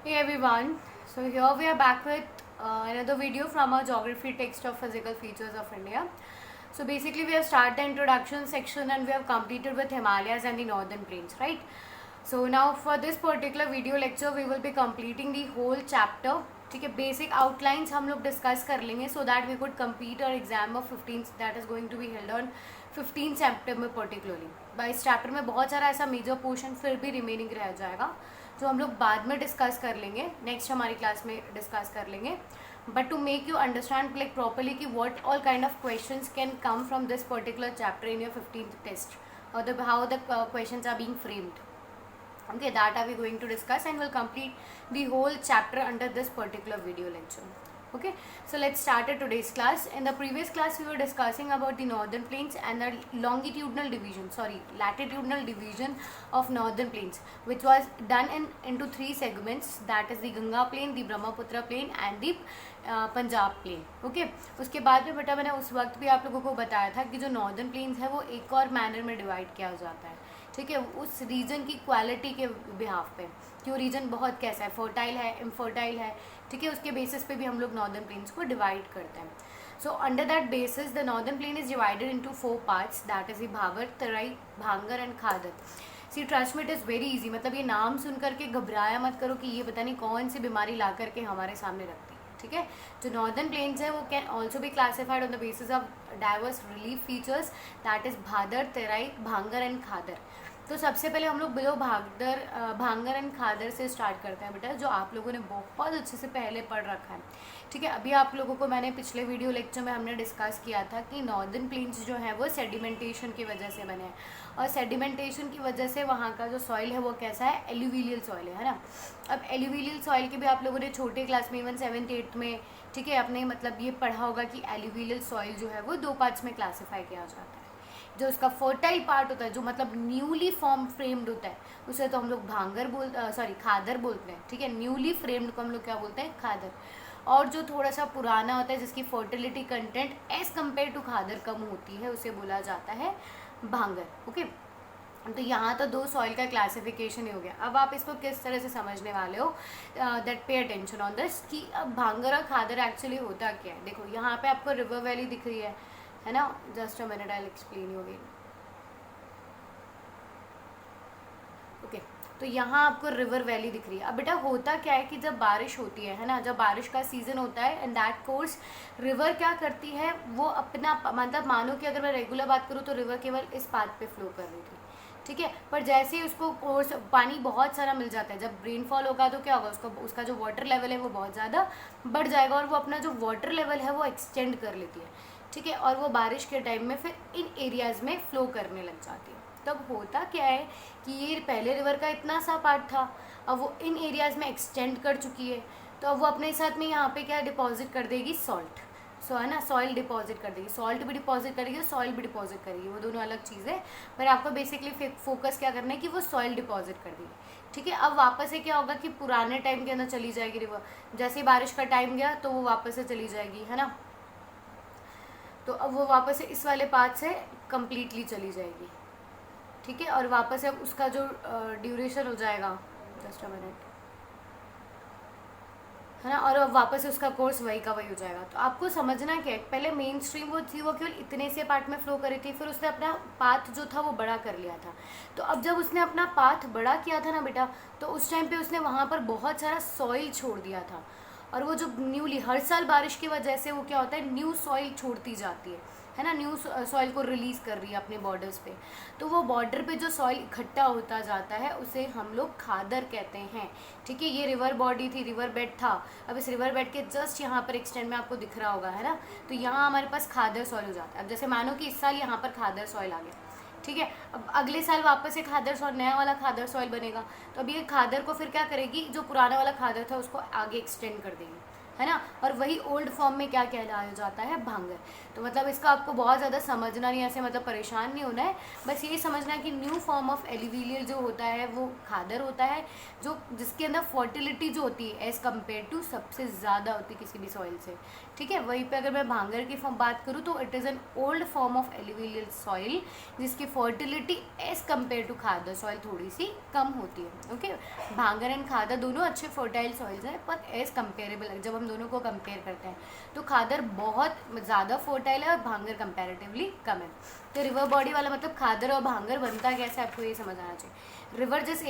Hey everyone, so here we are back with another video from our geography text of physical features of India. So basically we have started the introduction section and we have completed with Himalayas and the northern plains, right? So now for this particular video lecture we will be completing the whole chapter. ठीक है, basic outlines हम लोग discuss कर लेंगे so that we could complete our exam of 15 that is going to be held on 15 सितंबर particularly. By इस chapter में बहुत सारा ऐसा मेजर पोर्शन फिर भी रिमेनिंग रह जाएगा जो हम लोग बाद में डिस्कस कर लेंगे, नेक्स्ट हमारी क्लास में डिस्कस कर लेंगे. But to make you understand like properly कि what all kind of questions can come from this particular chapter in your 15th test और the how the questions are being framed. Okay, that are we going to discuss and we'll complete the whole chapter under this particular video lecture. Okay, so let's start today's class. In the previous class we were discussing about the northern plains and the latitudinal division of northern plains, which was done into three segments, that is the Ganga plain, the Brahmaputra plain and the Punjab plain. Okay, उसके बाद में बेटा मैंने उस वक्त भी आप लोगों को बताया था कि जो नॉर्दर्न प्लेन्स है वो एक और मैनर में डिवाइड किया जाता है. ठीक है, उस रीजन की क्वालिटी के बिहाफ पे कि वो रीजन बहुत कैसा है, फर्टाइल है, इनफर्टाइल है. ठीक है, उसके बेसिस पे भी हम लोग नॉर्दर्न प्लेन्स को डिवाइड करते हैं. So under that basis the northern plain is divided into 4 parts, that is भावर, तराई, भांगर एंड खादर. सी ट्रस्ट में इट इज़ वेरी इजी, मतलब ये नाम सुन करके घबराया मत करो कि ये पता नहीं कौन सी बीमारी ला करके हमारे सामने रखती है. ठीक है, जो नॉर्दर्न प्लेन्स है वो कैन ऑल्सो भी classified on the basis of diverse relief features, that is Bhadar, Terai, भांगर एंड खादर. तो सबसे पहले हम लोग बिलो भांगर एंड खादर से स्टार्ट करते हैं बेटा, जो आप लोगों ने बहुत अच्छे से पहले पढ़ रखा है. ठीक है, अभी आप लोगों को मैंने पिछले वीडियो लेक्चर में हमने डिस्कस किया था कि नॉर्दर्न प्लेन्स जो है वो सेडिमेंटेशन की वजह से बने हैं और सेडिमेंटेशन की वजह से वहाँ का जो सॉइल है वो कैसा है, एल्यूविलियल सॉइल है ना. अब एल्यूविलियल सॉइल के भी आप लोगों ने छोटे क्लास में इवन 7th 8th में ठीक है अपने मतलब ये पढ़ा होगा कि एल्यूविलियल सॉइल जो है वो 2 पार्ट्स में क्लासीफाई किया जाता है. जो उसका फर्टाइल पार्ट होता है, जो मतलब न्यूली फॉर्म फ्रेम्ड होता है, उसे तो हम लोग खादर बोलते हैं. ठीक है, न्यूली फ्रेम्ड को हम लोग क्या बोलते हैं, खादर. और जो थोड़ा सा पुराना होता है जिसकी fertility content as compare to khadar कम होती है उसे बोला जाता है भांगर. ओके, तो यहाँ तो 2 सॉइल का क्लासिफिकेशन ही हो गया. अब आप इसको किस तरह से समझने वाले हो, that pay attention on this कि अब भांगर और खादर एक्चुअली होता क्या है. देखो यहाँ पे आपको रिवर वैली दिख रही है ना. Just a minute, I explain you again. Okay, तो यहाँ आपको रिवर वैली दिख रही है. अब बेटा होता क्या है कि जब बारिश होती है ना, जब बारिश का सीजन होता है एंड दैट कोर्स रिवर क्या करती है, वो अपना मतलब मानो कि अगर मैं रेगुलर बात करूँ तो रिवर केवल इस पाथ पे फ्लो कर रही थी. ठीक है, पर जैसे ही उसको कोर्स पानी बहुत सारा मिल जाता है, जब रेनफॉल होगा तो क्या होगा, उसका जो वाटर लेवल है वो बहुत ज़्यादा बढ़ जाएगा और वो अपना जो वाटर लेवल है वो एक्सटेंड कर लेती है. ठीक है, और वो बारिश के टाइम में फिर इन एरियाज़ में फ़्लो करने लग जाती है. तब होता क्या है कि ये पहले रिवर का इतना सा पार्ट था, अब वो इन एरियाज़ में एक्सटेंड कर चुकी है, तो अब वो अपने साथ में यहाँ पे क्या डिपॉजिट कर देगी, सॉल्ट. सो है ना, सॉइल डिपॉजिट कर देगी, सॉल्ट भी डिपॉजिट करेगी और सॉइल भी डिपॉजिट करेगी, वो दोनों अलग चीज़ है. पर आपको बेसिकली फोकस क्या करना है कि वो सॉइल डिपॉजिट कर देगी. ठीक है, अब वापस से क्या होगा कि पुराने टाइम के अंदर चली जाएगी रिवर, जैसे ही बारिश का टाइम गया तो वो वापस से चली जाएगी, है ना. तो अब वो वापस से इस वाले पाथ से कम्प्लीटली चली जाएगी. ठीक है, और वापस से अब उसका जो ड्यूरेशन हो जाएगा, जस्ट अ मिनट, है ना, और अब वापस से उसका कोर्स वही का वही हो जाएगा. तो आपको समझना क्या है, पहले मेन स्ट्रीम वो थी, वो केवल इतने से पार्ट में फ्लो करी थी, फिर उसने अपना पाथ जो था वो बड़ा कर लिया था. तो अब जब उसने अपना पाथ बड़ा किया था ना बेटा, तो उस टाइम पे उसने वहाँ पर बहुत सारा सॉइल छोड़ दिया था. और वो जो न्यूली हर साल बारिश की वजह से वो क्या होता है, न्यू सॉइल छोड़ती जाती है ना, न्यू सॉइल को रिलीज़ कर रही है अपने बॉर्डर्स पे. तो वो बॉर्डर पे जो सॉइल इकट्ठा होता जाता है उसे हम लोग खादर कहते हैं. ठीक है, ये रिवर बॉडी थी, रिवर बेड था. अब इस रिवर बेड के जस्ट यहाँ पर एक्सटेंड में आपको दिख रहा होगा, है ना, तो यहाँ हमारे पास खादर सॉइल हो जाता है. अब जैसे मानो कि इस साल यहाँ पर खादर सॉइल आ गया. ठीक है, अब अगले साल वापस से खादर सॉइल, नया वाला खादर सॉइल बनेगा. तो अब ये खादर को फिर क्या करेगी, जो पुराना वाला खादर था उसको आगे एक्सटेंड कर देगी. है ना, और वही ओल्ड फॉर्म में क्या कहलाया जाता है, भांगर। तो मतलब इसका आपको बहुत ज़्यादा समझना नहीं, ऐसे मतलब परेशान नहीं होना है, बस यही समझना है कि न्यू फॉर्म ऑफ एलिविलियल जो होता है वो खादर होता है, जो जिसके अंदर फर्टिलिटी जो होती है एज़ कम्पेयर टू सबसे ज़्यादा होती है किसी भी सॉइल से, ठीक है। वहीं पे अगर मैं भांगर की बात करूँ तो it is an old form of alluvial soil जिसकी fertility as compare to khadar soil थोड़ी सी कम होती है, ओके। भांगर एंड खादर दोनों अच्छे फर्टाइल सॉइल्स हैं, पर एज कंपेरेबल जब हम दोनों को कंपेयर करते हैं तो खादर बहुत ज़्यादा फर्टाइल है और भांगर कंपैरेटिवली कम है। तो रिवर बॉडी वाला मतलब खादर और भांगर बनता कैसे, आपको ये समझ आना चाहिए। रिवर जिस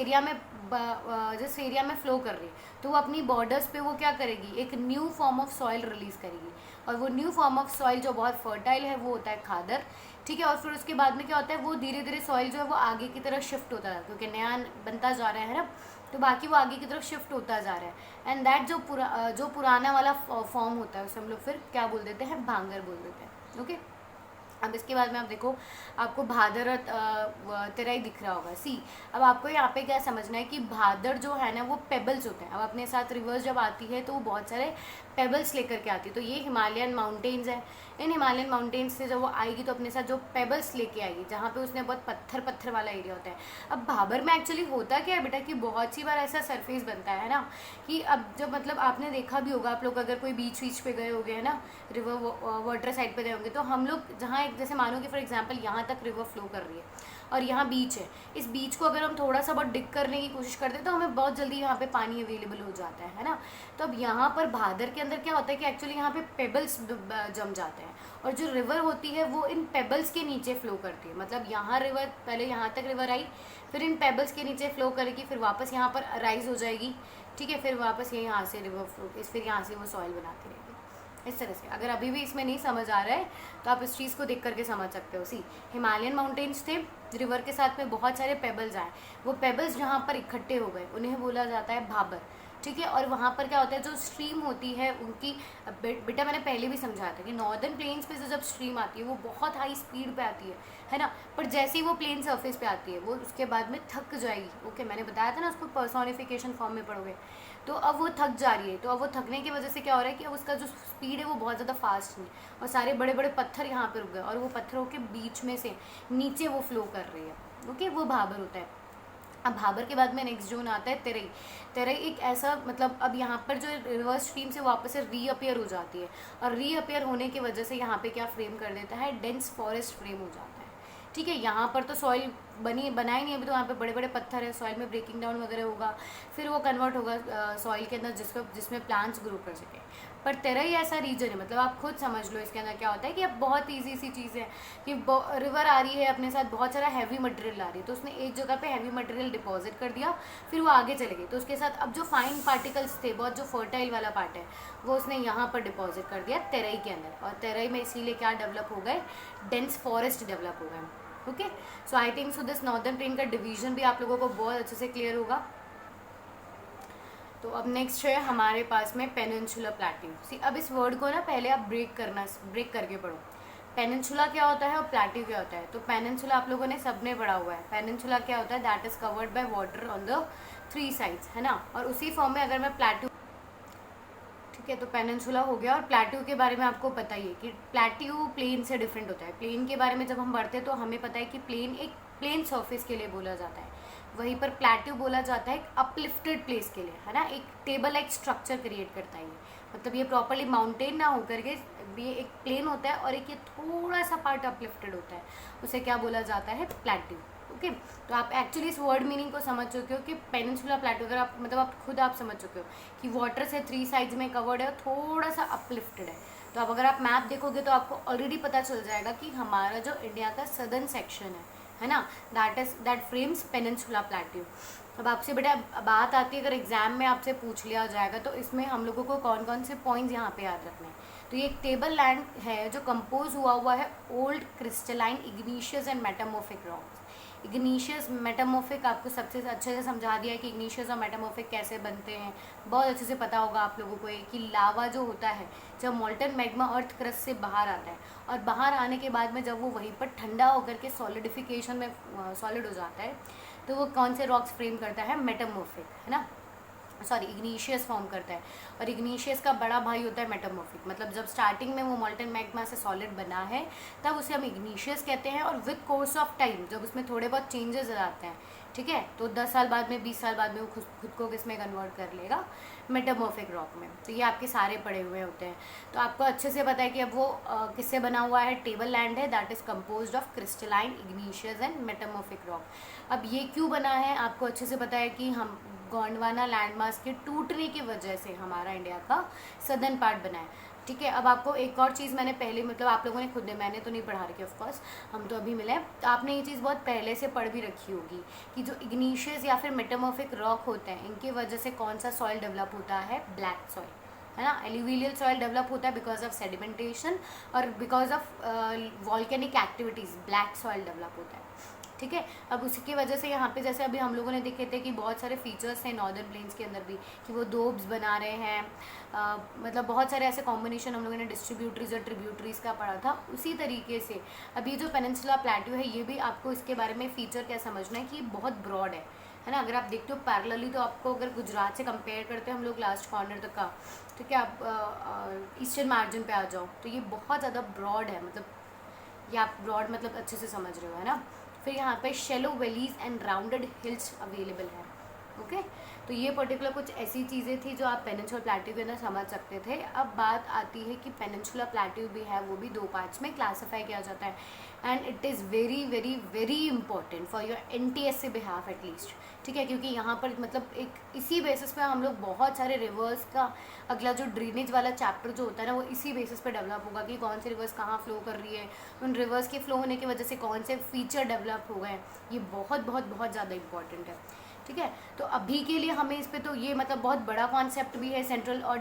एरिया में फ्लो कर रही है तो वो अपनी बॉर्डर्स पे वो क्या करेगी, एक new form of soil release करेगी, और वो न्यू फॉर्म ऑफ सॉइल जो बहुत फर्टाइल है वो होता है खादर, ठीक है। और फिर उसके बाद में क्या होता है, वो धीरे धीरे सॉइल जो है वो आगे की तरफ शिफ्ट होता है क्योंकि नया बनता जा रहा है ना, तो बाकी वो आगे की तरफ शिफ्ट होता जा रहा है। एंड दैट जो पुराना वाला फॉर्म होता है उसे हम लोग फिर क्या बोल देते हैं, भांगर बोल देते हैं, ओके। अब इसके बाद में आप देखो, आपको भादर और तेराई दिख रहा होगा, सी। अब आपको यहाँ पे क्या समझना है कि भादर जो है ना वो पेबल्स होते हैं। अब अपने साथ रिवर्स जब आती है तो वो बहुत सारे पेबल्स लेकर के आती है, तो ये हिमालयन माउंटेन्स है। इन हिमालयन माउंटेन्स से जब वो आएगी तो अपने साथ जो पेबल्स लेके आएगी, जहाँ पे उसने बहुत पत्थर वाला एरिया होता है। अब भाबर में एक्चुअली होता क्या है बेटा कि बहुत सी बार ऐसा सरफेस बनता है ना कि अब जब मतलब आपने देखा भी होगा, आप लोग अगर कोई बीच पे गए होंगे है ना, रिवर वाटर साइड पे गए होंगे, तो हम लोग जहाँ जैसे मानो कि फॉर एग्जांपल यहाँ तक रिवर फ्लो कर रही है और यहाँ बीच है, इस बीच को अगर हम थोड़ा सा बहुत डिग करने की कोशिश करते हैं तो हमें बहुत जल्दी यहाँ पे पानी अवेलेबल हो जाता है ना। तो अब यहाँ पर भादर के अंदर क्या होता है कि एक्चुअली यहाँ पे पेबल्स जम जाते हैं, और जो रिवर होती है वो इन पेबल्स के नीचे फ्लो करती है। मतलब यहाँ रिवर पहले यहाँ तक रिवर आई, फिर इन पेबल्स के नीचे फ्लो करेगी, फिर वापस यहाँ पर राइज हो जाएगी, ठीक है, फिर वापस ये यहाँ से रिवर फ्लो, फिर यहाँ से वो सॉइल बनाती रहेगी इस तरह से। अगर अभी भी इसमें नहीं समझ आ रहा है तो आप इस चीज़ को देख करके समझ सकते हो। सी, हिमालयन माउंटेन्स थे, रिवर के साथ में बहुत सारे पेबल्स आए, वो पेबल्स जहाँ पर इकट्ठे हो गए उन्हें बोला जाता है भाबर, ठीक है। और वहाँ पर क्या होता है, जो स्ट्रीम होती है उनकी, बेटा मैंने पहले भी समझाया था कि नॉर्दर्न प्लेन्स पे से जब स्ट्रीम आती है वो बहुत हाई स्पीड पे आती है ना, पर जैसे ही वो प्लेन सरफेस पे आती है वो उसके बाद में थक जाएगी, ओके। मैंने बताया था ना उसको पर्सोनिफिकेशन फॉर्म में पढ़ोगे, तो अब वो थक जा रही है, तो अब वो थकने की वजह से क्या हो रहा है कि अब उसका जो स्पीड है वो बहुत ज़्यादा फास्ट नहीं, और सारे बड़े बड़े पत्थर यहाँ पे रुक गए और वो पत्थरों के बीच में से नीचे वो फ्लो कर रही है, ओके, वो भाबर होता है। अब भाबर के बाद में नेक्स्ट जोन आता है तेरई। तेरई एक ऐसा मतलब अब यहाँ पर जो रिवर स्ट्रीम से वापस से रीअपियर हो जाती है, और रीअपियर होने की वजह से यहाँ पे क्या फ्रेम कर देता है, डेंस फॉरेस्ट फ्रेम हो जाता है, ठीक है। यहाँ पर तो सॉइल बनाई नहीं अभी, तो वहाँ पे बड़े बड़े पत्थर है, सॉइल में ब्रेकिंग डाउन वगैरह होगा, फिर वो कन्वर्ट होगा सॉइल के अंदर जिसमें प्लांट्स ग्रो कर सके। पर तेरई ऐसा रीजन है, मतलब आप खुद समझ लो इसके अंदर क्या होता है कि अब बहुत ईजी सी चीज़ है कि रिवर आ रही है अपने साथ बहुत सारा हैवी मटेरियल ला रही है, तो उसने एक जगह पे हैवी मटेरियल डिपॉजिट कर दिया, फिर वो आगे चले गई, तो उसके साथ अब जो फाइन पार्टिकल्स थे, बहुत जो फर्टाइल वाला पार्ट है वो उसने यहाँ पर डिपॉजिट कर दिया तेरई के अंदर, और तेरई में इसीलिए क्या डेवलप हो गए, डेंस फॉरेस्ट डेवलप हो गए, okay. So I think so this northern plain का डिवीजन भी आप लोगों को बहुत अच्छे से क्लियर होगा। तो अब नेक्स्ट है हमारे पास में पेनिनसुला प्लेट्यू। सी, अब इस वर्ड को ना पहले आप ब्रेक करके पढ़ो, पेनिनसुला क्या होता है और प्लेट्यू क्या होता है। तो पेनिनसुला आप लोगों ने सबने पढ़ा हुआ है, पेनिनसुला क्या होता है, that is covered by water on the 3 sides, है ना। और उसी फॉर्म में अगर मैं प्लेट्यू, ठीक है, तो पेनिनसुला हो गया। और प्लेट्यू के बारे में आपको पता ही है कि प्लेट्यू प्लेन से डिफरेंट होता है। प्लेन के बारे में जब हम पढ़ते हैं तो हमें पता है कि प्लेन एक प्लेन सरफेस के लिए बोला जाता है, वहीं पर प्लेट्यू बोला जाता है एक अपलिफ्टेड प्लेस के लिए, है ना, एक टेबल लाइक स्ट्रक्चर क्रिएट करता है ये। मतलब ये प्रॉपरली माउंटेन ना होकर के ये एक प्लेन होता है और एक ये थोड़ा सा पार्ट अपलिफ्टेड होता है, उसे क्या बोला जाता है, प्लेट्यू, ओके। तो आप एक्चुअली इस वर्ड मीनिंग को समझ चुके हो कि पेनिनसुला प्लेट्यू, अगर आप मतलब आप खुद आप समझ चुके हो कि वाटर से 3 साइड्स में कवर्ड है और थोड़ा सा अपलिफ्टेड है। तो अब अगर आप मैप देखोगे तो आपको ऑलरेडी पता चल जाएगा कि हमारा जो इंडिया का सदर्न सेक्शन है ना, दैट फ्रेम्स पेनिनसुला प्लेट्यू। अब आपसे बेटा बात आती है, अगर एग्जाम में आपसे पूछ लिया जाएगा तो इसमें हम लोगों को कौन कौन से पॉइंट्स यहाँ पे याद रखने हैं। तो ये एक टेबल लैंड है जो कंपोज हुआ है old crystalline इग्नीशियस and metamorphic rocks. इग्नीशियस metamorphic आपको सबसे अच्छे से समझा दिया है कि इग्नीशियस और मेटामॉर्फिक कैसे बनते हैं, बहुत अच्छे से पता होगा आप लोगों को ये कि लावा जो होता है जब मोल्टन मैग्मा अर्थ क्रस्ट से बाहर आता है और बाहर आने के बाद में जब वो वहीं पर ठंडा होकर के सॉलिडिफिकेशन में सॉलिड हो जाता है तो वो कौन से रॉक्स फ्रेम करता है, मेटामॉर्फिक, है ना। सॉरी इग्नीशियस फॉर्म करता है। और इग्नीशियस का बड़ा भाई होता है मेटामॉर्फिक। मतलब जब स्टार्टिंग में वो मॉल्टन मैग्मा से सॉलिड बना है तब उसे हम इग्नीशियस कहते हैं, और विद कोर्स ऑफ टाइम जब उसमें थोड़े बहुत चेंजेस आते हैं, ठीक है, तो 10 साल बाद में 20 साल बाद में वो खुद को किसमें कन्वर्ट कर लेगा, मेटामॉर्फिक रॉक में। तो ये आपके सारे पड़े हुए होते हैं। तो आपको अच्छे से पता है कि अब वो किससे बना हुआ है, टेबल लैंड है, that is composed of crystalline, इग्नीशियस and metamorphic rock. अब ये क्यों बना है आपको अच्छे से पता है कि हम गोंडवाना लैंडमास के टूटने की वजह से हमारा इंडिया का सदर्न पार्ट बना है, ठीक है। अब आपको एक और चीज़ मैंने पहले, मतलब आप लोगों ने खुद ने, मैंने तो नहीं पढ़ा रखी ऑफकोर्स, हम तो अभी मिले, तो आपने ये चीज़ बहुत पहले से पढ़ भी रखी होगी कि जो इग्नीशियस या फिर मेटामॉर्फिक रॉक होते हैं इनकी वजह से कौन सा सॉइल डेवलप होता है, ब्लैक सॉइल, है ना। एल्यूवियल सॉइल डेवलप होता है बिकॉज ऑफ सेडिमेंटेशन, और because of volcanic activities black soil develop होता है, ठीक है। अब उसकी वजह से यहाँ पे जैसे अभी हम लोगों ने देखे थे कि बहुत सारे फीचर्स हैं नॉर्दर्न प्लेन्स के अंदर भी, कि वो डोब्स बना रहे हैं, मतलब बहुत सारे ऐसे कॉम्बिनेशन हम लोगों ने डिस्ट्रीब्यूटरीज और ट्रिब्यूटरीज का पढ़ा था। उसी तरीके से अभी जो पेनिनसुला प्लेट्यू है, ये भी आपको इसके बारे में फ़ीचर क्या समझना है कि बहुत ब्रॉड है ना। अगर आप देखते हो पैरेलली, तो आपको अगर गुजरात से कंपेयर करते हैं हम लोग लास्ट कॉर्नर तक का, तो क्या आप ईस्टर्न मार्जिन पे आ जाओ तो ये बहुत ज़्यादा ब्रॉड है, मतलब ये आप ब्रॉड मतलब अच्छे से समझ रहे हो, है ना। फिर यहाँ पे shallow valleys and rounded hills available है, ओके। तो ये पर्टिकुलर कुछ ऐसी चीज़ें थी जो आप पेनिनसुलर प्लेट्यू के अंदर समझ सकते थे। अब बात आती है कि पेनिनसुलर प्लेट्यू भी है, वो भी 2 पार्ट्स में क्लासीफाई किया जाता है, and it is very very very important for your NTSC behalf at least, ठीक है, क्योंकि यहाँ पर मतलब एक इसी बेसिस पे हम लोग बहुत सारे रिवर्स का अगला जो ड्रेनेज वाला चैप्टर जो होता है ना, वो इसी बेसिस पे डेवलप होगा कि कौन सी रिवर्स कहाँ फ्लो कर रही है, उन रिवर्स के फ्लो होने की वजह से कौन से फीचर डेवलप हो गए। ये बहुत बहुत बहुत ज़्यादा इंपॉर्टेंट है, ठीक है। तो अभी के लिए हमें इस पे तो ये मतलब बहुत बड़ा कॉन्सेप्ट भी है सेंट्रल और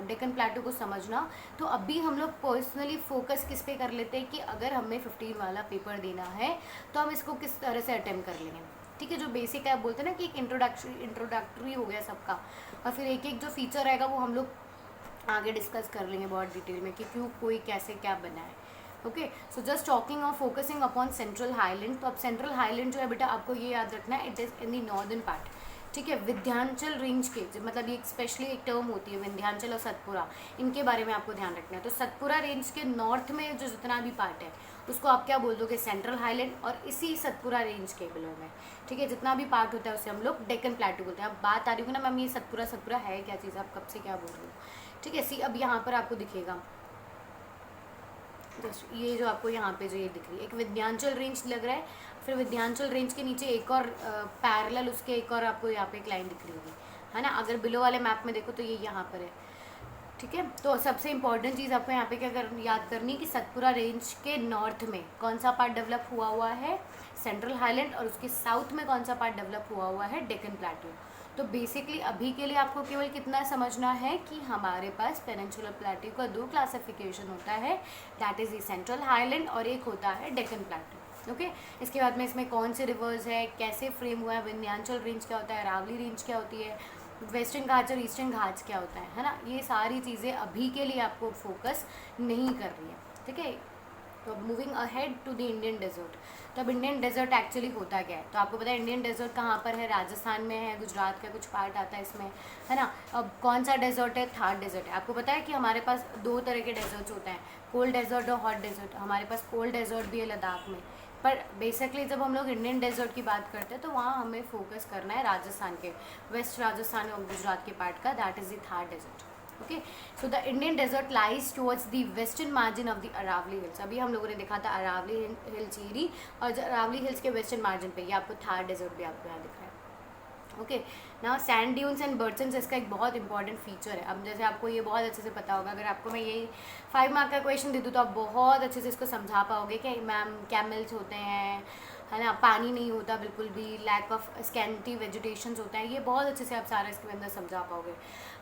डेक्कन प्लेटू को समझना। तो अभी हम लोग पर्सनली फोकस किस पे कर लेते हैं कि अगर हमें 15 वाला पेपर देना है तो हम इसको किस तरह से अटेम्प्ट कर लेंगे, ठीक है। जो बेसिक है, बोलते हैं ना कि एक इंट्रोडक्टरी हो गया सबका, और फिर एक एक जो फीचर रहेगा वो हम लोग आगे डिस्कस कर लेंगे बहुत डिटेल में कि क्यों कोई कैसे क्या बना है, ओके। सो जस्ट टॉकिंग और फोकसिंग अपॉन सेंट्रल हाईलैंड। तो अब सेंट्रल हाईलैंड जो है बेटा आपको ये याद रखना है, it is in the northern part, ठीक है। विंध्याचल रेंज के मतलब ये स्पेशली एक टर्म होती है विंध्याचल और सतपुरा, इनके बारे में आपको ध्यान रखना है। तो सतपुरा रेंज के नॉर्थ में जो जितना भी पार्ट है उसको आप क्या बोल दोगे, सेंट्रल हाईलैंड, और इसी सतपुरा रेंज के बिलो में, ठीक है, जितना भी पार्ट होता है उसे हम लोग डेक्कन प्लेटू बोलते हैं। अब बात आ रही होगी ना मैम ये सतपुरा है क्या चीज़, आप कब से क्या बोल रहे हो, ठीक है। सी अब यहाँ पर आपको दिखेगा ये जो आपको यहाँ पे जो ये दिख रही है, एक विंध्याचल रेंज लग रहा है, फिर विंध्याचल रेंज के नीचे एक और पैरेलल उसके एक और आपको यहाँ पे एक लाइन दिख रही होगी, है ना। अगर बिलो वाले मैप में देखो तो ये यहाँ पर है, ठीक है। तो सबसे इंपॉर्टेंट चीज़ आपको यहाँ पे याद करनी कि सतपुरा रेंज के नॉर्थ में कौन सा पार्ट डेवलप हुआ है, सेंट्रल हाईलैंड, और उसके साउथ में कौन सा पार्ट डेवलप हुआ है, डेक्कन प्लेटू। तो बेसिकली अभी के लिए आपको केवल कितना समझना है कि हमारे पास पेनिनसुलर प्लेटू का 2 क्लासिफिकेशन होता है, that is the central highland और एक होता है डेक्कन प्लेटू, ओके। इसके बाद में इसमें कौन से रिवर्स है, कैसे फ्रेम हुआ है, विंध्याचल रेंज क्या होता है, अरावली रेंज क्या होती है, वेस्टर्न घाट्स और ईस्टर्न घाट्स क्या होता है ना। ये सारी चीज़ें अभी के लिए आपको फोकस नहीं कर रही है, ठीक है। तो अब moving ahead to the Indian desert. तो अब इंडियन डेजर्ट एक्चुअली होता क्या है, तो आपको पता है इंडियन डेजर्ट कहाँ पर है, राजस्थान में है, गुजरात का कुछ पार्ट आता है इसमें, है ना। अब कौन सा डेजर्ट है, थार डेजर्ट है। आपको पता है कि हमारे पास 2 तरह के डेजर्ट्स होते हैं, कोल्ड डेजर्ट और हॉट डेजर्ट। हमारे पास कोल्ड डेजर्ट भी है लद्दाख में, पर बेसिकली जब हम लोग इंडियन डेजर्ट की बात करते हैं तो वहाँ हमें फोकस करना है राजस्थान के, वेस्ट राजस्थान और गुजरात के पार्ट का, that is the Thar desert, okay. So the Indian desert lies towards the western margin of the Aravalli hills. अभी हम लोगों ने देखा था अरावली हिल्स एरी, और अरावली हिल्स के वेस्टर्न मार्जिन पे ये आपको थार डेजर्ट भी आपको यहाँ दिख रहा है, okay. Now sand dunes and barchans इसका एक बहुत इंपॉर्टेंट फीचर है। अब जैसे आपको ये बहुत अच्छे से पता होगा, अगर आपको मैं यही 5 मार्क का क्वेश्चन दे दूँ तो आप बहुत अच्छे से इसको समझा पाओगे कि मैम कैमल्स होते हैं, है ना, पानी नहीं होता बिल्कुल भी, लैक ऑफ स्कैंटी वेजिटेशंस होता है, ये बहुत अच्छे से आप सारा इसके अंदर समझा पाओगे।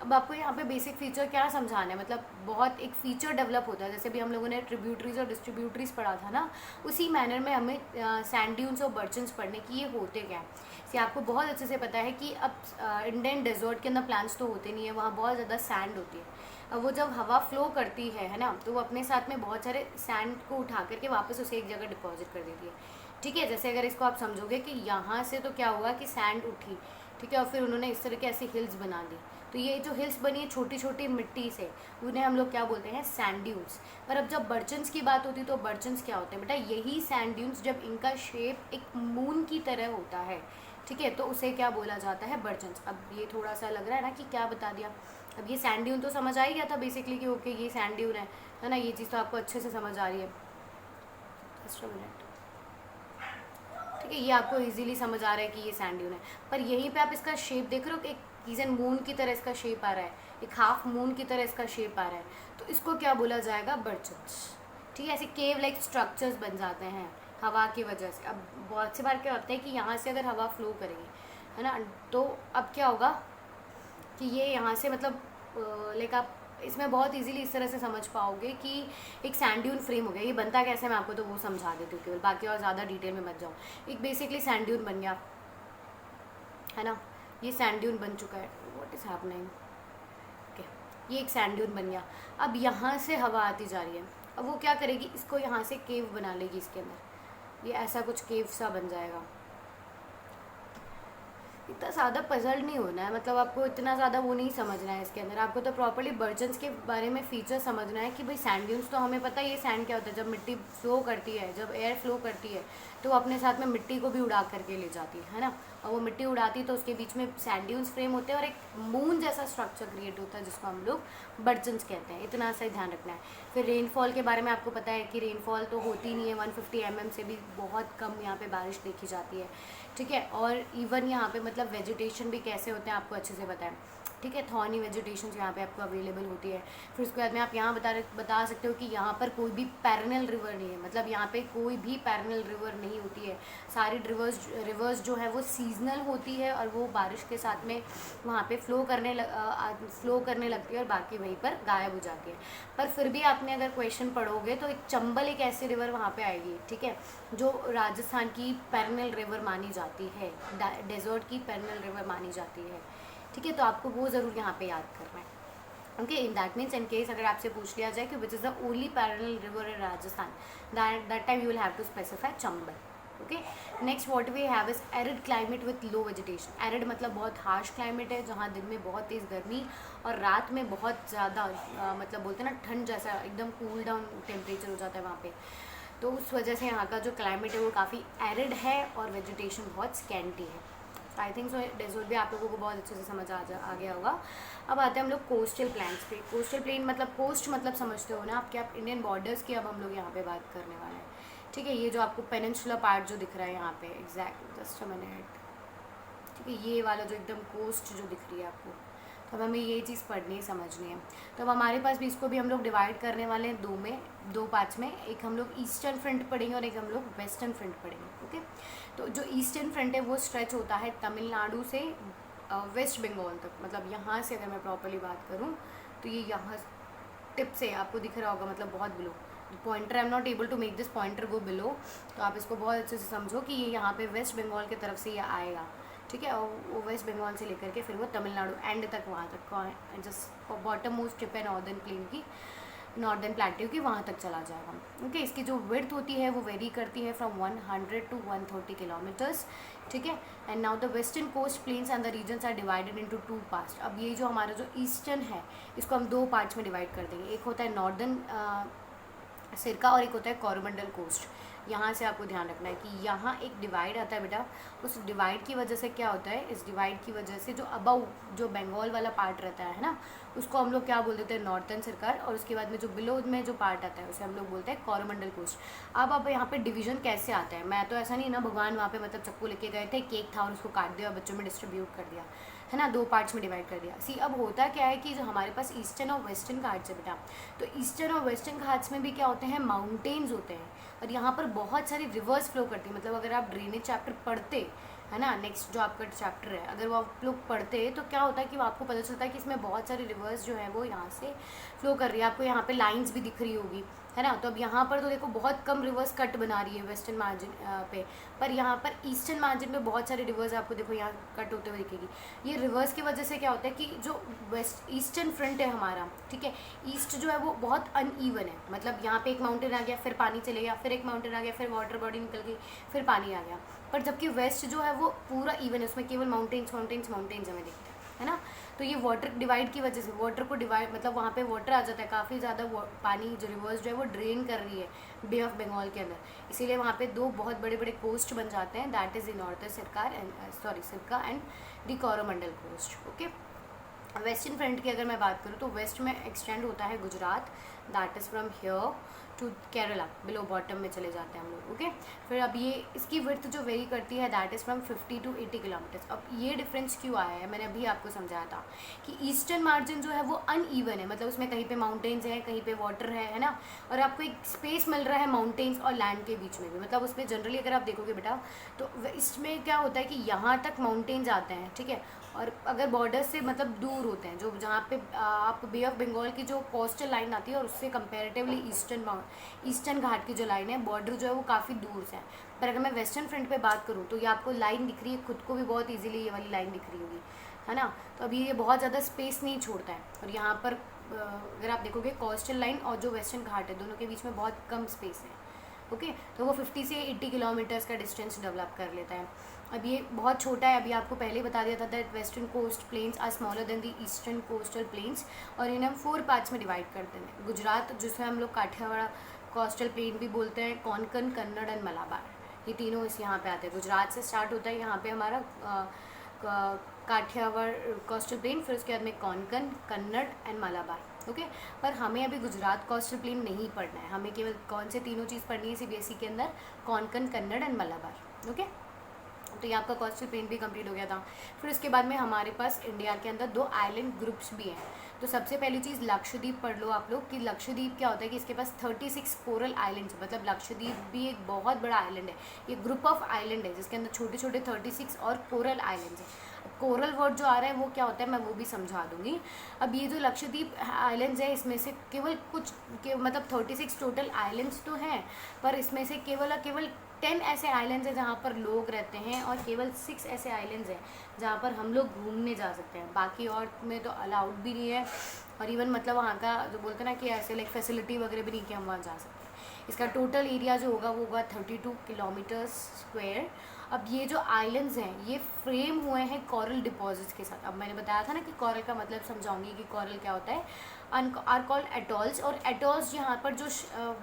अब आपको यहाँ पे बेसिक फीचर क्या समझाना है, मतलब बहुत एक फीचर डेवलप होता है, जैसे भी हम लोगों ने ट्रिब्यूटरीज और डिस्ट्रीब्यूटरीज पढ़ा था ना, उसी मैनर में हमें सैंड ड्यून्स और बर्चन्स पढ़ने की ये होते क्या है। आपको बहुत अच्छे से पता है कि अब इंडियन डेजर्ट के अंदर प्लांट्स तो होते नहीं है, वहाँ बहुत ज़्यादा सैंड होती है। अब वो जब हवा फ्लो करती है ना, तो वो अपने साथ में बहुत सारे सैंड को उठा करके वापस उसे एक जगह डिपॉजिट कर देती है, ठीक है। जैसे अगर इसको आप समझोगे कि यहाँ से तो क्या हुआ कि सैंड उठी, ठीक है, और फिर उन्होंने इस तरह के ऐसी हिल्स बना दी। तो ये जो हिल्स बनी है छोटी छोटी मिट्टी से, उन्हें हम लोग क्या बोलते हैं, सैंड ड्यून्स। पर अब जब बर्चन्स की बात होती है तो बर्चन्स क्या होते हैं बेटा, यही सैंड ड्यून्स जब इनका शेप एक मून की तरह होता है, ठीक है, तो उसे क्या बोला जाता है, बर्चन्स। अब ये थोड़ा सा लग रहा है ना कि क्या बता दिया। अब ये सैंड ड्यून तो समझ आ ही गया था बेसिकली कि ओके ये सैंड ड्यून है ना, ये चीज़ तो आपको अच्छे से समझ आ रही है। जस्ट अ मिनट, ठीक है, ये आपको इजीली समझ आ रहा है कि ये सैंड ड्यून है। पर यहीं पे आप इसका शेप देख रहे हो कि एक कीजन मून की तरह इसका शेप आ रहा है, एक हाफ मून की तरह इसका शेप आ रहा है, तो इसको क्या बोला जाएगा, बर्चन्स। ठीक है, ऐसे केव लाइक स्ट्रक्चर्स बन जाते हैं हवा की वजह से। अब बहुत सी बार क्या होता है कि यहाँ से अगर हवा फ्लो करेगी, है ना, तो अब क्या होगा कि ये यहाँ से मतलब लाइक आप इसमें बहुत इजीली इस तरह से समझ पाओगे कि एक सैंड ड्यून फ्रेम हो गया। ये बनता कैसे मैं आपको तो वो समझा देती हूँ केवल, बाकी और ज़्यादा डिटेल में मत जाओ। एक बेसिकली सैंड ड्यून बन गया, है ना, ये सैंड ड्यून बन चुका है। व्हाट इज़ हैपनिंग, ओके, ये एक सैंड ड्यून बन गया। अब यहाँ से हवा आती जा रही है, अब वो क्या करेगी, इसको यहाँ से केव बना लेगी, इसके अंदर ये ऐसा कुछ केव सा बन जाएगा। इतना ज़्यादा पजल्ड नहीं होना है, मतलब आपको इतना ज़्यादा वो नहीं समझना है इसके अंदर। आपको तो प्रॉपर्ली बर्चन्स के बारे में फीचर समझना है कि भाई सैंड ड्यून्स तो हमें पता है ये सैंड क्या होता है। जब मिट्टी फ्लो करती है, जब एयर फ्लो करती है, तो वो अपने साथ में मिट्टी को भी उड़ा करके ले जाती है ना, और वो मिट्टी उड़ाती है तो उसके बीच में सैंड ड्यून्स फ्रेम होते हैं और एक मून जैसा स्ट्रक्चर क्रिएट होता है जिसको हम लोग बर्चन्स कहते हैं। इतना सा ध्यान रखना है। फिर रेनफॉल के बारे में आपको पता है कि रेनफॉल तो होती नहीं है, 150 mm से भी बहुत कम यहाँ पे बारिश देखी जाती है, ठीक है। और इवन यहाँ पे मतलब वेजिटेशन भी कैसे होते हैं आपको अच्छे से पता है, ठीक है। थॉर्नी वेजिटेशन यहाँ पे आपको अवेलेबल होती है। फिर उसके बाद में आप यहाँ बता सकते हो कि यहाँ पर कोई भी पैरेनल रिवर नहीं है, मतलब यहाँ पे कोई भी पैरेनल रिवर नहीं होती है। सारी रिवर्स जो है वो सीजनल होती है और वो बारिश के साथ में वहाँ पे फ्लो करने लगती है और बाकी वहीं पर गायब हो जाती है। पर फिर भी आपने अगर क्वेश्चन पढ़ोगे तो एक चंबल एक ऐसी रिवर वहाँ पे आएगी, ठीक है, जो राजस्थान की पैरेनल रिवर मानी जाती है, डेजर्ट की पैरेनल रिवर मानी जाती है, ठीक है। तो आपको वो ज़रूर यहाँ पे याद करना है, okay. In that means in case अगर आपसे पूछ लिया जाए कि which is the only parallel river in Rajasthan, that time you will have to specify Chambal, okay. Next what we have is arid climate with low vegetation. Arid मतलब बहुत harsh climate है, जहाँ दिन में बहुत तेज़ गर्मी और रात में बहुत ज़्यादा मतलब बोलते हैं ना ठंड जैसा, एकदम कूल डाउन टेम्परेचर हो जाता है वहाँ पे। तो उस वजह से यहाँ का जो क्लाइमेट है वो काफ़ी एरिड है और वेजिटेशन बहुत स्कैंटी है। आई थिंक सो डेजर्ट भी आप लोगों को बहुत अच्छे से समझ आ गया होगा। अब आते हैं हम लोग कोस्टल प्लेन्स पे। कोस्टल प्लेन मतलब कोस्ट मतलब समझते हो ना आप, क्या आप इंडियन बॉर्डर्स की अब हम लोग यहाँ पे बात करने वाले हैं, ठीक है। ये जो आपको पेनिनसुला पार्ट जो दिख रहा है यहाँ पे, एग्जैक्ट जस्ट अ मिनट, ठीक है, ये वाला जो एकदम कोस्ट जो दिख रही है आपको, तो अब हमें ये चीज़ पढ़नी समझनी है। तो अब हमारे पास भी इसको भी हम लोग डिवाइड करने वाले हैं दो पार्ट्स में। एक हम लोग ईस्टर्न फ्रंट पढ़ेंगे और एक हम लोग वेस्टर्न फ्रंट पढ़ेंगे, ओके। तो जो ईस्टर्न फ्रंट है वो स्ट्रेच होता है तमिलनाडु से वेस्ट बंगाल तक। मतलब यहाँ से अगर मैं प्रॉपरली बात करूँ तो ये यहाँ टिप से आपको दिख रहा होगा, मतलब बहुत below pointer, I am not able to make this pointer go below, तो आप इसको बहुत अच्छे से समझो कि ये यहाँ पे वेस्ट बंगाल की तरफ से ये आएगा, ठीक है। और वो वेस्ट बंगाल से लेकर के फिर वो तमिलनाडु एंड तक, वहाँ तक जस्ट बॉटम मोस्ट टिप है नॉर्दर्न प्लेन की, नॉर्दर्न प्लेट्यू की, वहाँ तक चला जाएगा, ओके। इसकी जो विड्थ होती है वो वेरी करती है फ्रॉम 100 to 130 किलोमीटर्स, ठीक है। And now the western coast plains and the regions are divided into 2 parts. अब ये जो हमारा जो ईस्टर्न है इसको हम 2 पार्ट्स में डिवाइड कर देंगे। एक होता है नॉर्दर्न सिरका और एक होता है कोरोमंडल कोस्ट। यहाँ से आपको ध्यान रखना है कि यहाँ एक डिवाइड आता है बेटा, उस डिवाइड की वजह से क्या होता है, इस डिवाइड की वजह से जो अबव जो बंगाल वाला पार्ट रहता है ना, उसको हम लोग क्या बोल देते हैं, नॉर्थर्न सरकार, और उसके बाद में जो बिलो में जो पार्ट आता है उसे हम लोग बोलते हैं कोरोमंडल कोस्ट। अब यहाँ पे डिवीजन कैसे आता है, मैं तो ऐसा नहीं ना भगवान वहाँ पे मतलब चक्कू लेके गए थे, केक था और उसको काट दिया, बच्चों में डिस्ट्रीब्यूट कर दिया, है ना, 2 पार्ट्स में डिवाइड कर दिया। सी अब होता क्या है कि जो हमारे पास ईस्टर्न और वेस्टर्न घाट्स है बेटा, तो ईस्टर्न और वेस्टर्न घाट्स में भी क्या होते हैं, माउंटेन्स होते हैं और यहाँ पर बहुत सारी रिवर्स फ्लो करती है। मतलब अगर आप ड्रेनेज चैप्टर पढ़ते है ना, नेक्स्ट जो आपका चैप्टर है, अगर वो आप लोग पढ़ते तो क्या होता है कि आपको पता चलता है कि इसमें बहुत सारी रिवर्स जो है वो यहाँ से फ्लो कर रही है। आपको यहाँ पे लाइंस भी दिख रही होगी, है ना। तो अब यहाँ पर तो देखो बहुत कम रिवर्स कट बना रही है वेस्टर्न मार्जिन पे, पर यहाँ पर ईस्टर्न मार्जिन पे बहुत सारे रिवर्स आपको देखो यहाँ कट होते हुए दिखेगी। ये रिवर्स की वजह से क्या होता है कि जो ईस्टर्न फ्रंट है हमारा, ठीक है, ईस्ट जो है वो बहुत अनईवन है। मतलब यहाँ पे एक माउंटेन आ गया, फिर पानी चले गया, फिर एक माउंटेन आ गया, फिर वाटर बॉडी निकल गई, फिर पानी आ गया। पर जबकि वेस्ट जो है वो पूरा इवन है, उसमें केवल माउंटेन्स माउंटेन्स माउंटेन्स हमें दिखते हैं, है ना। तो ये वाटर डिवाइड की वजह से, वाटर को डिवाइड मतलब वहाँ पे वाटर आ जाता है, काफ़ी ज़्यादा पानी जो रिवर्स जो है वो ड्रेन कर रही है बे ऑफ बंगाल के अंदर, इसीलिए वहाँ पे दो बहुत बड़े बड़े कोस्ट बन जाते हैं, that is the northern Circars and the Coromandel coast. Okay, western front की अगर मैं बात करूँ तो वेस्ट में एक्सटेंड होता है Gujarat, that is from here to Kerala, below bottom में चले जाते हैं हम लोग। ओके, फिर अब ये इसकी विड्थ जो वेरी करती है that is from 50 to 80 kilometres. अब ये डिफरेंस क्यों आया है, मैंने अभी आपको समझाया था कि ईस्टर्न मार्जिन जो है वो अनइवन है, मतलब उसमें कहीं पे माउंटेन्स है, कहीं पे वाटर है ना, और आपको एक स्पेस मिल रहा है माउंटेन्स और लैंड के बीच में भी, मतलब उसमें जनरली अगर आप देखोगे बेटा तो इसमें क्या होता है कि यहाँ तक माउंटेन्स आते हैं, ठीक है, और अगर बॉर्डर से मतलब दूर होते हैं, जो जहाँ पे आप बे ऑफ बंगाल की जो कोस्टल लाइन आती है और उससे कंपैरेटिवली ईस्टर्न घाट की जो लाइन है, बॉर्डर जो है वो काफ़ी दूर से है। पर अगर मैं वेस्टर्न फ्रंट पे बात करूँ तो ये आपको लाइन दिख रही है, खुद को भी बहुत इजीली ये वाली लाइन दिख रही होगी, है ना। तो अभी ये बहुत ज़्यादा स्पेस नहीं छोड़ता है, और यहाँ पर अगर आप देखोगे कोस्टल लाइन और जो वेस्टर्न घाट है दोनों के बीच में बहुत कम स्पेस है। ओके, तो वो 50 से 80 किलोमीटर्स का डिस्टेंस डेवलप कर लेता है। अब ये बहुत छोटा है, अभी आपको पहले बता दिया था that western coast plains are smaller than the eastern coastal plains, और इन्हें हम 4 पार्ट्स में डिवाइड करते हैं। गुजरात जिसे हम लोग काठियावाड़ कोस्टल प्लेन भी बोलते हैं, कोंकण, कन्नड़ एंड मलाबार, ये तीनों इस यहाँ पे आते हैं। गुजरात से स्टार्ट होता है यहाँ पे हमारा काठियावाड़ कोस्टल प्लेन, फिर उसके बाद में कोंकण, कन्नड़ एंड मलाबार। ओके, पर हमें अभी गुजरात कोस्टल प्लेन नहीं पढ़ना है, हमें केवल कौन से तीनों चीज़ पढ़नी है सीबीएसई के अंदर, कोंकण, कन्नड़ एंड मलाबार। ओके, तो ये आपका कोस्टल प्लेन भी कंप्लीट हो गया था। फिर उसके बाद में हमारे पास इंडिया के अंदर 2 आइलैंड ग्रुप्स भी हैं। तो सबसे पहली चीज़ लक्षद्वीप पढ़ लो आप लोग कि लक्षद्वीप क्या होता है कि इसके पास 36 कोरल आइलैंड्स, मतलब लक्षद्वीप भी एक बहुत बड़ा आइलैंड है, ये ग्रुप ऑफ आइलैंड है जिसके अंदर छोटे छोटे 36 और कोरल आइलैंड्स हैं। कोरल वर्ड जो आ रहा है वो क्या होता है मैं वो भी समझा दूंगी। अब ये जो लक्षद्वीप आइलैंड्स है इसमें से केवल मतलब 36 टोटल आइलैंड्स तो हैं, पर इसमें से केवल 10 ऐसे आइलैंड्स हैं जहाँ पर लोग रहते हैं, और केवल 6 ऐसे आइलैंड्स हैं जहाँ पर हम लोग घूमने जा सकते हैं, बाकी और में तो अलाउड भी नहीं है, और इवन मतलब वहाँ का जो बोलते हैं ना कि ऐसे लाइक फैसिलिटी वगैरह भी नहीं कि हम वहाँ जा सकते हैं। इसका टोटल एरिया जो होगा वो होगा 32 किलोमीटर स्क्वायर। अब ये जो आइलैंड्स हैं ये फ्रेम हुए हैं कोरल डिपॉजिट्स के साथ। अब मैंने बताया था ना कि कोरल का मतलब समझाऊंगी कि कोरल क्या होता है, आर कॉल्ड एटॉल्स, और एटॉल्स यहाँ पर जो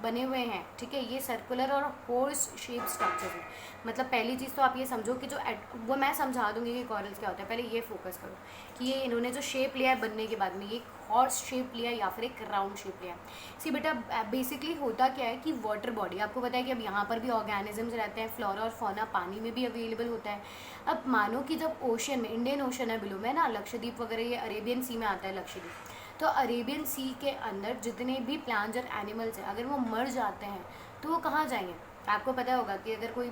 बने हुए हैं, ठीक है, ये सर्कुलर और हॉर्स शेप स्ट्रक्चर है। मतलब पहली चीज़ तो आप ये समझो कि जो वो मैं समझा दूंगी कि कॉरल्स क्या होता है, पहले ये फोकस करो कि ये इन्होंने जो शेप लिया है बनने के बाद में, ये हॉर्स शेप लिया या फिर एक राउंड शेप लिया। सी बेटा बेसिकली होता क्या है कि वाटर बॉडी, आपको पता है कि अब यहाँ पर भी ऑर्गेनिजम्स रहते हैं, फ्लोरा और फौना पानी में भी अवेलेबल होता है। अब मानो कि जब ओशन में, इंडियन ओशन है बिलो में ना, लक्षद्वीप वगैरह ये अरेबियन सी में आता है लक्षद्वीप, तो अरेबियन सी के अंदर जितने भी प्लांट्स और एनिमल्स हैं अगर वो मर जाते हैं तो वो कहाँ जाएंगे। आपको पता होगा कि अगर कोई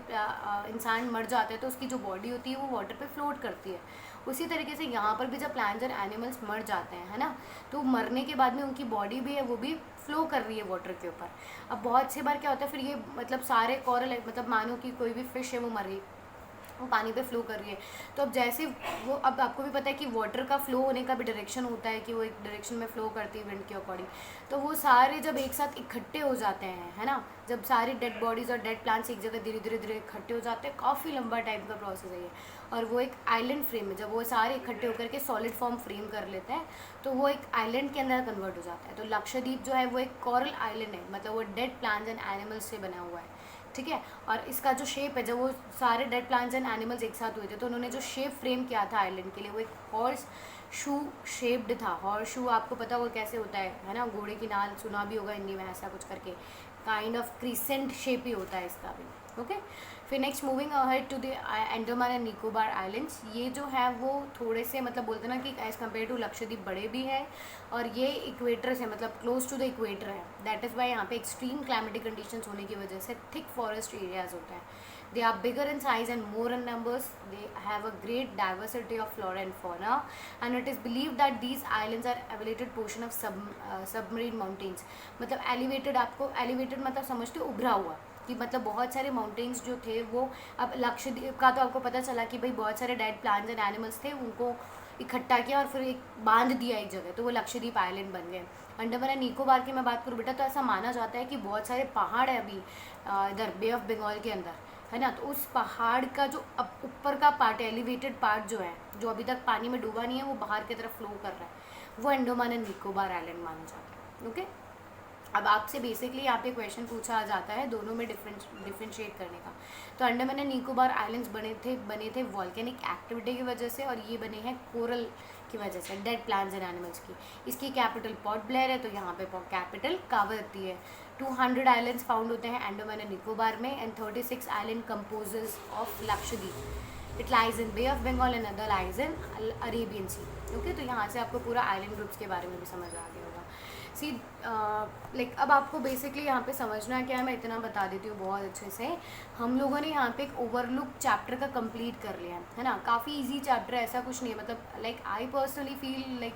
इंसान मर जाता है तो उसकी जो बॉडी होती है वो वाटर पे फ्लोट करती है, उसी तरीके से यहाँ पर भी जब प्लांट्स और एनिमल्स मर जाते हैं, है ना, तो मरने के बाद में उनकी बॉडी भी है वो भी फ्लो कर रही है वाटर के ऊपर। अब बहुत से बार क्या होता है फिर ये मतलब सारे कोरल, मतलब मानो कि कोई भी फिश है वो मर गई, वो पानी पे फ्लो कर रही है, तो अब जैसे वो, अब आपको भी पता है कि वाटर का फ्लो होने का भी डायरेक्शन होता है कि वो एक डायरेक्शन में फ्लो करती है विंड के अकॉर्डिंग, तो वो सारे जब एक साथ इकट्ठे हो जाते हैं, है ना, जब सारी डेड बॉडीज़ और डेड प्लांट्स एक जगह धीरे धीरे धीरे इकट्ठे हो जाते हैं, काफ़ी लंबा टाइम का प्रोसेस है ये, और वो एक आइलैंड फ्रेम में जब वो सारे इकट्ठे होकर के सॉलिड फॉर्म फ्रेम कर लेते हैं तो वो एक आइलैंड के अंदर कन्वर्ट हो जाता है। तो लक्षद्वीप जो है वो एक कोरल आइलैंड है, मतलब वो डेड प्लांट्स एंड एनिमल्स से बना हुआ है, ठीक है। और इसका जो शेप है, जब वो सारे डेड प्लांट्स एंड एनिमल्स एक साथ हुए थे तो उन्होंने जो शेप फ्रेम किया था आइलैंड के लिए वो एक हॉर्स शू शेप्ड था। हॉर्स शू आपको पता होगा कैसे होता है ना, घोड़े की नाल सुना भी होगा हिंदी में, ऐसा कुछ करके काइंड ऑफ क्रिसेंट शेप ही होता है इसका भी। ओके, फिर next moving ahead to the Andaman and Nicobar islands, ये जो है वो थोड़े से मतलब बोलते ना कि एज़ कम्पेयर टू लक्षद्वीप बड़े भी है, और ये इक्वेटर से मतलब क्लोज टू द इक्वेटर है, दैट इज़ वाई यहाँ पे एक्सट्रीम क्लाइमेटिक कंडीशंस होने की वजह से थिक फॉरेस्ट एरियाज होते हैं। They are bigger in size and more in numbers. They have a great diversity of flora and fauna, and it is believed that these islands are elevated portion of submarine mountains. मतलब elevated, आपको elevated मतलब समझते हो उभरा हुआ, कि मतलब बहुत सारे माउंटेन्स जो थे वो, अब लक्षद्वीप का तो आपको पता चला कि भाई बहुत सारे डेड प्लांट्स एंड एनिमल्स थे, उनको इकट्ठा किया और फिर एक बांध दिया एक जगह, तो वो लक्षद्वीप आइलैंड बन गए। अंडमान एंड निकोबार की मैं बात करूँ बेटा तो ऐसा माना जाता है कि बहुत सारे पहाड़ है अभी इधर बे ऑफ बंगाल के अंदर, है ना। तो उस पहाड़ का जो ऊपर का पार्ट, एलिवेटेड पार्ट जो है, जो अभी तक पानी में डूबा नहीं है, वो बाहर की तरफ फ्लो कर रहा है, वो अंडमान एंड निकोबार आइलैंड माना जाता है। ओके, अब आपसे बेसिकली यहाँ पे क्वेश्चन पूछा जाता है दोनों में डिफ्रेंशिएट करने का। तो अंडमान एंड निकोबार आइलैंड्स बने थे वॉल्केनिक एक्टिविटी की वजह से, और ये बने हैं कोरल की वजह से, डेड प्लांट्स एंड एनिमल्स की। इसकी कैपिटल पोर्ट ब्लेयर है, तो यहाँ पे कैपिटल कावरत्ती है। 200 आइलैंड्स फाउंड होते हैं अंडमान एंड निकोबार में, and 36 island composes of Lakshadweep. It lies in bay of Bengal and other lies in Arabian sea. Okay, तो यहाँ से आपको पूरा आइलैंड ग्रुप्स के बारे में भी समझ आ गया होगा। सी लाइक अब आपको बेसिकली यहाँ पे समझना क्या है, मैं इतना बता देती हूँ बहुत अच्छे से। हम लोगों ने यहाँ पे एक ओवरलुक चैप्टर का कंप्लीट कर लिया है ना। काफ़ी इजी चैप्टर है, ऐसा कुछ नहीं है। मतलब like I personally feel like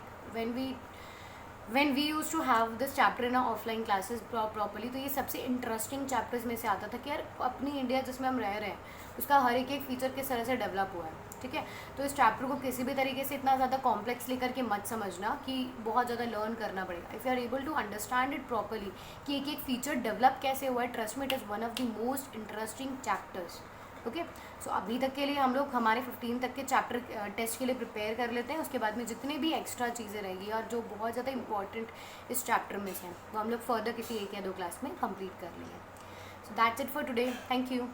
when we used to have this chapter in our offline classes properly, तो ये सबसे इंटरेस्टिंग चैप्टर्स में से आता था कि यार अपनी इंडिया जिसमें हम रह रहे हैं उसका हर एक फीचर किस तरह से डेवलप हुआ है, ठीक है। तो इस चैप्टर को किसी भी tariके से इतना ज़्यादा कॉम्प्लेक्स लेकर के मत समझना कि बहुत ज़्यादा लर्न करना पड़ेगा। If you are able to understand it properly कि एक फीचर डेवलप कैसे हुआ है, trust me, it is one of the most interesting chapters. Okay, so अभी तक के लिए हम लोग हमारे 15 तक के चैप्टर टेस्ट के लिए प्रिपेयर कर लेते हैं। उसके बाद में जितने भी एक्स्ट्रा चीज़ें रहेगी और जो बहुत ज़्यादा इंपॉर्टेंट इस चैप्टर में से हैं, वो हम लोग फर्दर किसी एक या दो क्लास में कंप्लीट कर लेंगे। So that's it for today, thank you.